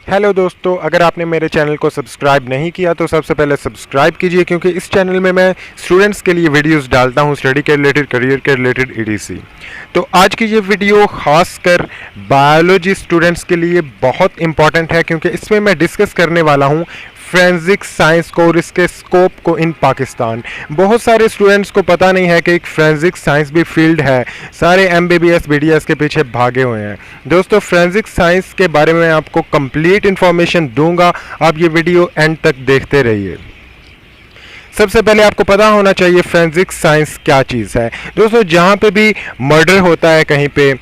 Hello दोस्तों, अगर आपने मेरे चैनल को सब्सक्राइब नहीं किया तो सबसे पहले सब्सक्राइब कीजिए, क्योंकि इस चैनल में मैं स्टूडेंट्स के लिए वीडियोस डालता हूं, स्टडी के रिलेटेड, करियर के रिलेटेड, ईटीसी। तो आज की ये वीडियो खासकर बायोलॉजी स्टूडेंट्स के लिए बहुत इंपॉर्टेंट है, क्योंकि इसमें मैं डिस्कस करने वाला हूं फोरेंसिक साइंस को और इसके स्कोप को इन पाकिस्तान। बहुत सारे स्टूडेंट्स को पता नहीं है कि एक फोरेंसिक साइंस भी फील्ड है। सारे एमबीबीएस बीडीएस के पीछे भागे हुए हैं। दोस्तों, फोरेंसिक साइंस के बारे में आपको कंप्लीट इंफॉर्मेशन दूंगा, आप ये वीडियो एंड तक देखते रहिए। सबसे पहले आपको पता होना चाहिए फोरेंसिक साइंस क्या चीज़ है। दोस्तों, जहाँ पे भी मर्डर होता है, कहीं पे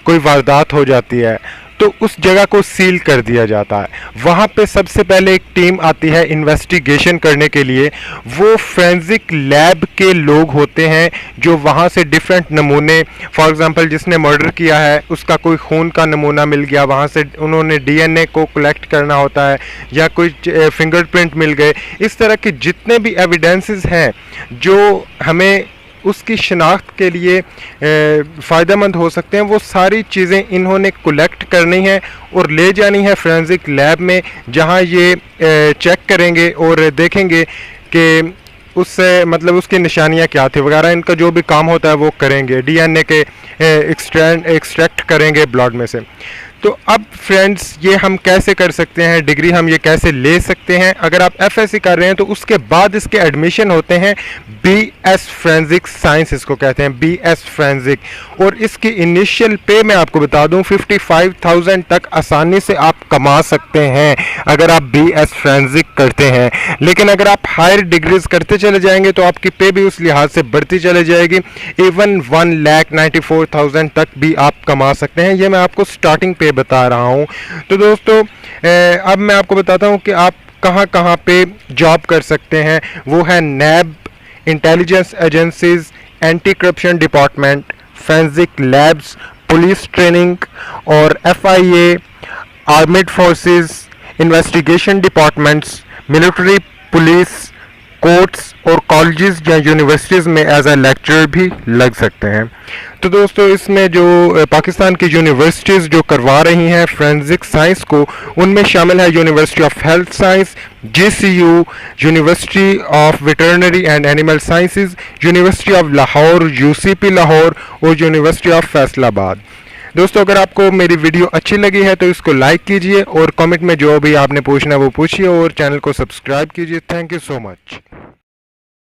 कोई वारदात हो जाती है, तो उस जगह को सील कर दिया जाता है। वहाँ पे सबसे पहले एक टीम आती है इन्वेस्टिगेशन करने के लिए। वो फोरेंसिक लैब के लोग होते हैं जो वहाँ से डिफरेंट नमूने, फॉर एग्जांपल जिसने मर्डर किया है उसका कोई खून का नमूना मिल गया, वहाँ से उन्होंने डीएनए को कलेक्ट करना होता है, या कोई फिंगरप्रिंट मिल गए। इस तरह के जितने भी एविडेंसेस हैं जो हमें उसकी शनाख्त के लिए फ़ायदेमंद हो सकते हैं, वो सारी चीज़ें इन्होंने कलेक्ट करनी है और ले जानी है फोरेंसिक लैब में, जहां ये चेक करेंगे और देखेंगे कि उससे मतलब उसकी निशानियां क्या थी वगैरह। इनका जो भी काम होता है वो करेंगे, डीएनए के एक्सट्रैक्ट करेंगे ब्लड में से। तो अब फ्रेंड्स, ये हम कैसे कर सकते हैं, डिग्री हम ये कैसे ले सकते हैं? अगर आप एफएससी कर रहे हैं तो उसके बाद इसके एडमिशन होते हैं बीएस फोरेंसिक साइंस, इसको कहते हैं बीएस फोरेंसिक। और इसकी इनिशियल पे मैं आपको बता दूं 55,000 तक आसानी से आप कमा सकते हैं अगर आप बीएस फोरेंसिक करते हैं। लेकिन अगर आप हायर डिग्रीज करते चले जाएंगे तो आपकी पे भी उस लिहाज से बढ़ती चली जाएगी। इवन 1,94,000 तक भी आप कमा सकते हैं। ये मैं आपको स्टार्टिंग पे बता रहा हूं। तो दोस्तों, अब मैं आपको बताता हूं कि आप कहां कहां पे जॉब कर सकते हैं। वो है NAB, intelligence agencies, anti corruption department, forensic labs, police training और FIA, armed forces, investigation departments, military, police, courts और कॉलेजेस या यूनिवर्सिटीज़ में एज ए लेक्चरर भी लग सकते हैं। तो दोस्तों, इसमें जो पाकिस्तान की यूनिवर्सिटीज़ जो करवा रही हैं फोरेंसिक साइंस को, उनमें शामिल है university of health science, GCU, university of veterinary and animal sciences, university of Lahore, UCP Lahore और यूनिवर्सिटी ऑफ फैसलाबाद। दोस्तों, अगर आपको मेरी वीडियो अच्छी लगी है तो इसको लाइक कीजिए और कमेंट में जो भी आपने पूछना है वो पूछिए और चैनल को सब्सक्राइब कीजिए। Thank you so much.